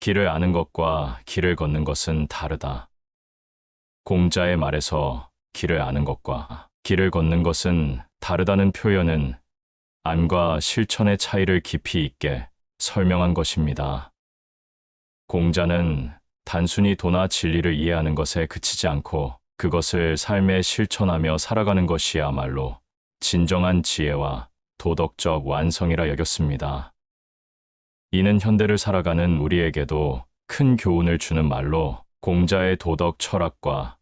길을 아는 것과 길을 걷는 것은 다르다. 공자의 말에서 길을 아는 것과 길을 걷는 것은 다르다는 표현은 암과 실천의 차이를 깊이 있게 설명한 것입니다. 공자는 단순히 도나 진리를 이해하는 것에 그치지 않고 그것을 삶에 실천하며 살아가는 것이야말로 진정한 지혜와 도덕적 완성이라 여겼습니다. 이는 현대를 살아가는 우리에게도 큰 교훈을 주는 말로 공자의 도덕 철학과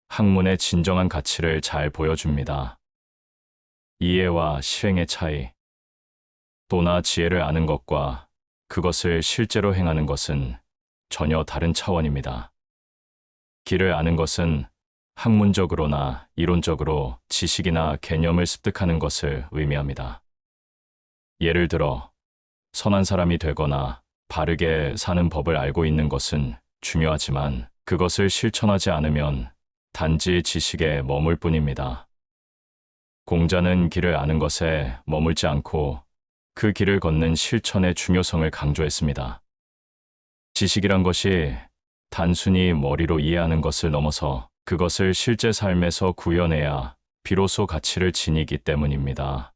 학문의 진정한 가치를 잘 보여줍니다. 이해와 실행의 차이. 도나 지혜를 아는 것과 그것을 실제로 행하는 것은 전혀 다른 차원입니다. 길을 아는 것은 학문적으로나 이론적으로 지식이나 개념을 습득하는 것을 의미합니다. 예를 들어, 선한 사람이 되거나 바르게 사는 법을 알고 있는 것은 중요하지만 그것을 실천하지 않으면 단지 지식에 머물 뿐입니다. 공자는 길을 아는 것에 머물지 않고 그 길을 걷는 실천의 중요성을 강조했습니다. 지식이란 것이 단순히 머리로 이해하는 것을 넘어서 그것을 실제 삶에서 구현해야 비로소 가치를 지니기 때문입니다.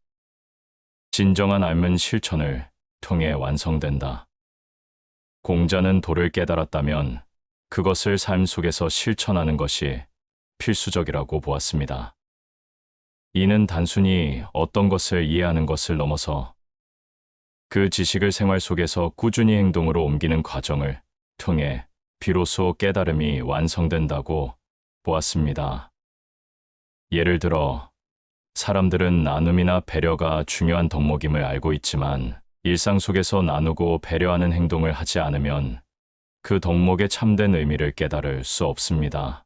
진정한 삶은 실천을 통해 완성된다. 공자는 도를 깨달았다면 그것을 삶 속에서 실천하는 것이 필수적이라고 보았습니다. 이는 단순히 어떤 것을 이해하는 것을 넘어서 그 지식을 생활 속에서 꾸준히 행동으로 옮기는 과정을 통해 비로소 깨달음이 완성된다고 보았습니다. 예를 들어, 사람들은 나눔이나 배려가 중요한 덕목임을 알고 있지만 일상 속에서 나누고 배려하는 행동을 하지 않으면 그 덕목의 참된 의미를 깨달을 수 없습니다.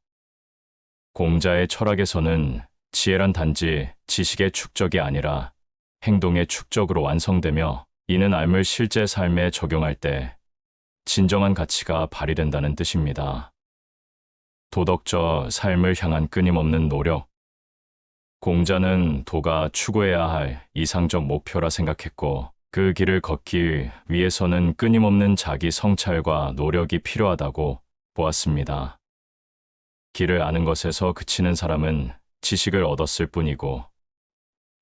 공자의 철학에서는 지혜란 단지 지식의 축적이 아니라 행동의 축적으로 완성되며 이는 삶을 실제 삶에 적용할 때 진정한 가치가 발휘된다는 뜻입니다. 도덕적 삶을 향한 끊임없는 노력. 공자는 도가 추구해야 할 이상적 목표라 생각했고 그 길을 걷기 위해서는 끊임없는 자기 성찰과 노력이 필요하다고 보았습니다. 길을 아는 것에서 그치는 사람은 지식을 얻었을 뿐이고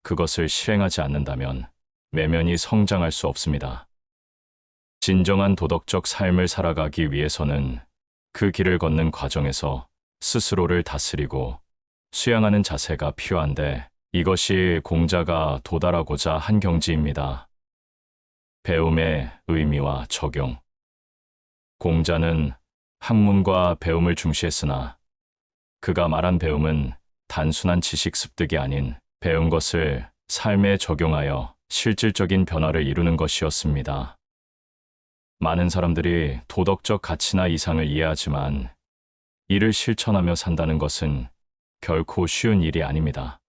그것을 실행하지 않는다면 내면이 성장할 수 없습니다. 진정한 도덕적 삶을 살아가기 위해서는 그 길을 걷는 과정에서 스스로를 다스리고 수양하는 자세가 필요한데 이것이 공자가 도달하고자 한 경지입니다. 배움의 의미와 적용. 공자는 학문과 배움을 중시했으나 그가 말한 배움은 단순한 지식 습득이 아닌 배운 것을 삶에 적용하여 실질적인 변화를 이루는 것이었습니다. 많은 사람들이 도덕적 가치나 이상을 이해하지만 이를 실천하며 산다는 것은 결코 쉬운 일이 아닙니다.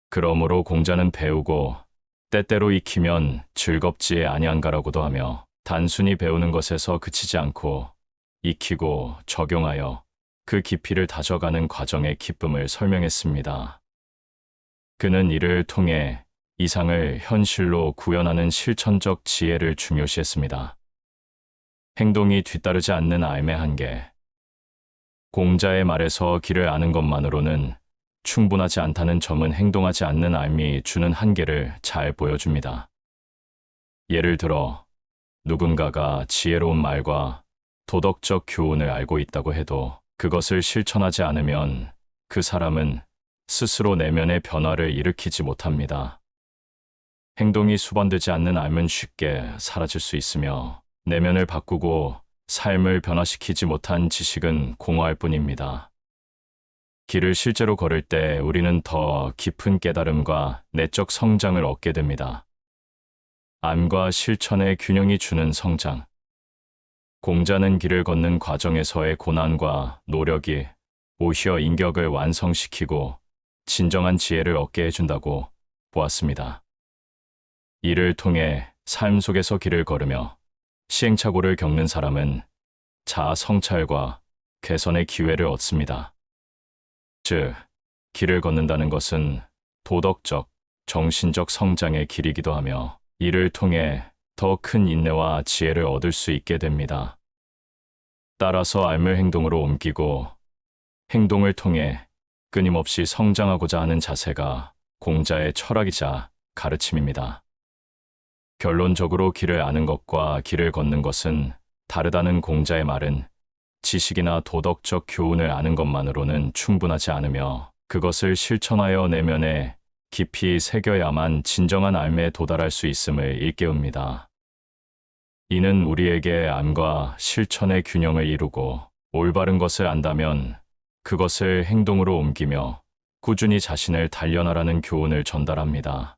그러므로 공자는 배우고 때때로 익히면 즐겁지 아니한가라고도 하며 단순히 배우는 것에서 그치지 않고 익히고 적용하여 그 깊이를 다져가는 과정의 기쁨을 설명했습니다. 그는 이를 통해 이상을 현실로 구현하는 실천적 지혜를 중요시했습니다. 행동이 뒤따르지 않는 삶의 한계. 공자의 말에서 길을 아는 것만으로는 충분하지 않다는 점은 행동하지 않는 삶이 주는 한계를 잘 보여줍니다. 예를 들어, 누군가가 지혜로운 말과 도덕적 교훈을 알고 있다고 해도 그것을 실천하지 않으면 그 사람은 스스로 내면의 변화를 일으키지 못합니다. 행동이 수반되지 않는 삶은 쉽게 사라질 수 있으며 내면을 바꾸고 삶을 변화시키지 못한 지식은 공허할 뿐입니다. 길을 실제로 걸을 때 우리는 더 깊은 깨달음과 내적 성장을 얻게 됩니다. 암과 실천의 균형이 주는 성장. 공자는 길을 걷는 과정에서의 고난과 노력이 오히려 인격을 완성시키고 진정한 지혜를 얻게 해준다고 보았습니다. 이를 통해 삶 속에서 길을 걸으며 시행착오를 겪는 사람은 자아 성찰과 개선의 기회를 얻습니다. 즉, 길을 걷는다는 것은 도덕적, 정신적 성장의 길이기도 하며 이를 통해 더 큰 인내와 지혜를 얻을 수 있게 됩니다. 따라서 삶을 행동으로 옮기고 행동을 통해 끊임없이 성장하고자 하는 자세가 공자의 철학이자 가르침입니다. 결론적으로 길을 아는 것과 길을 걷는 것은 다르다는 공자의 말은 지식이나 도덕적 교훈을 아는 것만으로는 충분하지 않으며 그것을 실천하여 내면에 깊이 새겨야만 진정한 삶에 도달할 수 있음을 일깨웁니다. 이는 우리에게 암과 실천의 균형을 이루고 올바른 것을 안다면 그것을 행동으로 옮기며 꾸준히 자신을 단련하라는 교훈을 전달합니다.